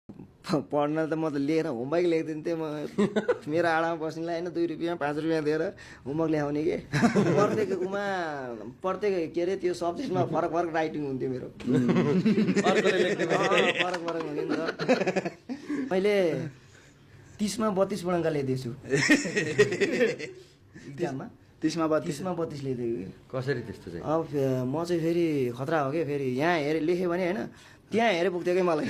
पढ्न त म त लिएर होमवर्क लेखिदिन्थेँ म मेरो आडामा बस्नेलाई होइन 2 रुपियाँ 5 रुपियाँ दिएर होमवर्क ल्याउने के प्रत्येक के अरे त्यो सब्जेक्टमा फरक फरक राइटिङ हुन्थ्यो मेरो फरक फरक हुन्थ्यो नि त मैले 30मा 32 पूर्णाङ्क ल्याइदिएको छु इक्जाममा 30मा 32 ल्याइदिएको कि कसरी त्यस्तो चाहिँ अब म चाहिँ फेरि खतरा हो क्या फेरि यहाँ हेरेँ लेखेँ भने होइन त्यहाँ हेरेर पुग्थ्यो क्या मलाई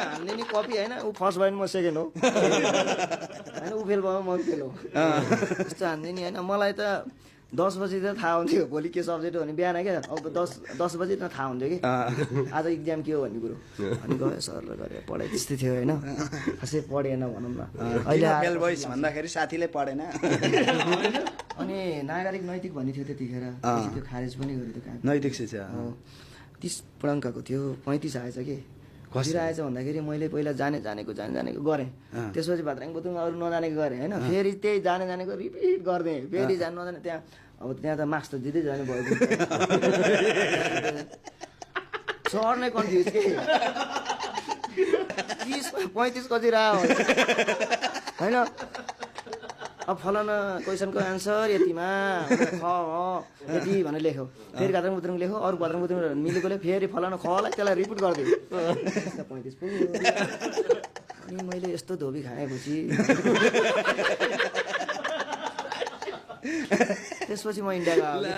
हान्ने नि कपी होइन ऊ फर्स्ट भयो भने म सेकेन्ड हो होइन ऊ फेल भयो म फेल हो त्यस्तो हान्ने नि होइन मलाई त 10 बजी त थाहा हुन्थ्यो भोलि के सब्जेक्ट हो भने बिहान क्या अब 10 बजी त थाहा हुन्थ्यो कि आज इक्जाम के हो भन्ने कुरो अनि गयो सरले गरेर पढाइ त्यस्तै थियो होइन खासै पढेन भनौँ न अहिले फेल भइस भन्दाखेरि साथीले पढेन अनि नागरिक नैतिक भन्ने थियो त्यतिखेर त्यो खारेज पनि गर्यो त्यो काम नैतिक शिक्षा 30 पूर्णाङ्कको थियो 35 आएछ कि कसरी आएछ भन्दाखेरि मैले पहिला जानेको गरेँ त्यसपछि भाद्राङ बुतुङ अरू नजानेको गरेँ होइन फेरि त्यही जानेको रिपिट गरिदिएँ फेरि जानु नजाने त्यहाँ अब त्यहाँ त मार्क्स त दिँदै जानु भयो सर नै कन्फ्युज के 35 कति रह्यो होइन अब फलाना क्वेसनको एन्सर यतिमा यति भनेर लेख्यो फेरि गाद्राङ बुद्रुङ लेख्यो अरू गाद्राङ बुद्रुङ मिलेकोले फेरि फलाना खलाई त्यसलाई रिपिट गरिदियो 35 पुग्यो अनि मैले यस्तो धोबी खाएपछि त्यसपछि म इन्डिया गएँ